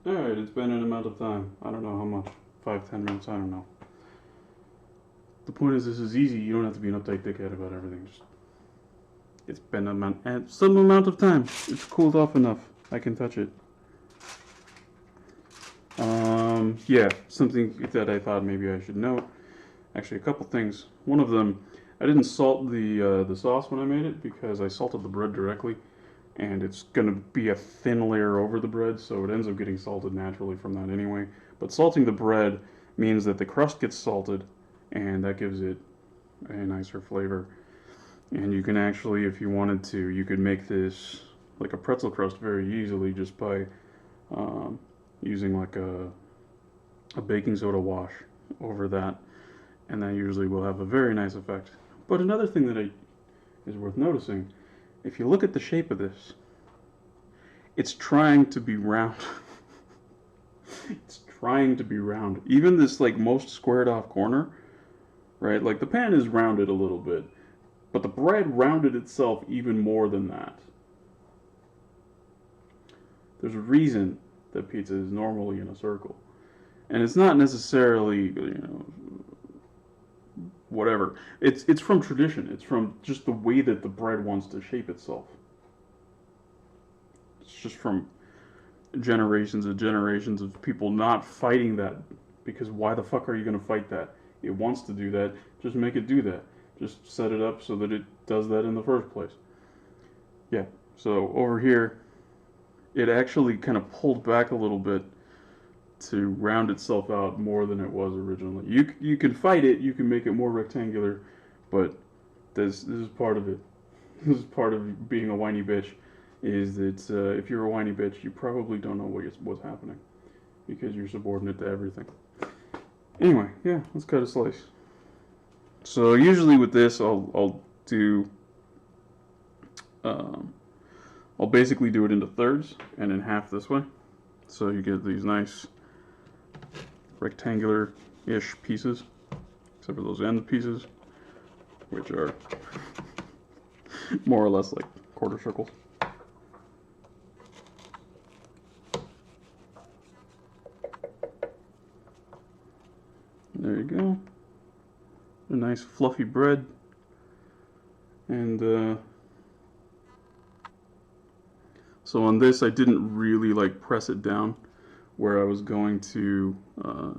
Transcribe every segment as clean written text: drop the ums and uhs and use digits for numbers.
Alright, it's been an amount of time. I don't know how much. 5, 10 minutes, I don't know. The point is, this is easy. You don't have to be an uptight dickhead about everything. Just, it's been some amount of time. It's cooled off enough. I can touch it. Yeah, something that I thought maybe I should note. Actually, a couple things. One of them, I didn't salt the sauce when I made it because I salted the bread directly, and it's gonna be a thin layer over the bread, so it ends up getting salted naturally from that anyway. But salting the bread means that the crust gets salted, and that gives it a nicer flavor. And you can actually, if you wanted to, you could make this like a pretzel crust very easily just by um, using like a baking soda wash over that, and that usually will have a very nice effect. But another thing that is worth noticing, if you look at the shape of this, it's trying to be round. It's trying to be round. Even this like most squared off corner, right? Like the pan is rounded a little bit, but the bread rounded itself even more than that. There's a reason that pizza is normally in a circle. And it's not necessarily, whatever. It's from tradition. It's from just the way that the bread wants to shape itself. It's just from generations and generations of people not fighting that, because why the fuck are you going to fight that? It wants to do that. Just make it do that. Just set it up so that it does that in the first place. Yeah. So over here, it actually kind of pulled back a little bit to round itself out more than it was originally. You can fight it. You can make it more rectangular, but this is part of it. This is part of being a whiny bitch. Is that if you're a whiny bitch, you probably don't know what's happening because you're subordinate to everything. Anyway, yeah, let's cut a slice. So usually with this, I'll do um, I'll basically do it into thirds and in half this way, so you get these nice rectangular-ish pieces, except for those end pieces, which are more or less like quarter circles. There you go. A nice fluffy bread. And so on this, I didn't really like press it down where I was going to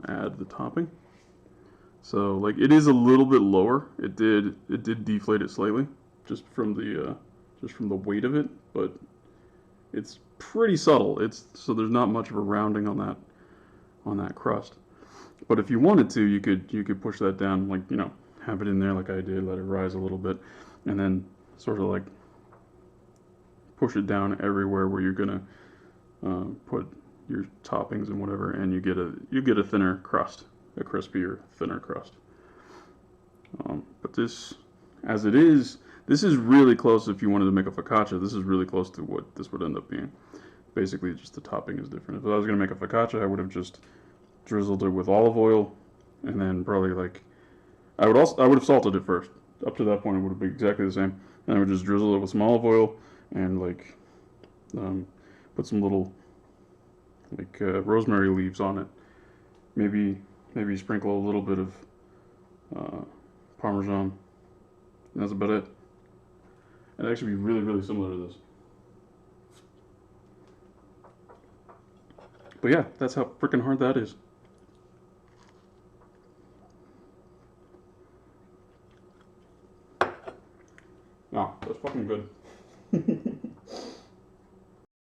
add the topping. So like it is a little bit lower. It did deflate it slightly just from the weight of it, but it's pretty subtle. So there's not much of a rounding on that crust. But if you wanted to, you could push that down, like, have it in there like I did, let it rise a little bit, and then sort of like push it down everywhere where you're gonna put your toppings and whatever, and you get a thinner crust, a crispier, thinner crust. But this, as it is, this is really close. If you wanted to make a focaccia, this is really close to what this would end up being. Basically, just the topping is different. If I was gonna make a focaccia, I would have just drizzled it with olive oil, and then probably like I would have salted it first. Up to that point, it would have been exactly the same. And I would just drizzle it with some olive oil and like put some little like rosemary leaves on it. Maybe sprinkle a little bit of Parmesan. And that's about it. It'd actually be really, really similar to this. But yeah, that's how freaking hard that is. Oh, that's fucking good.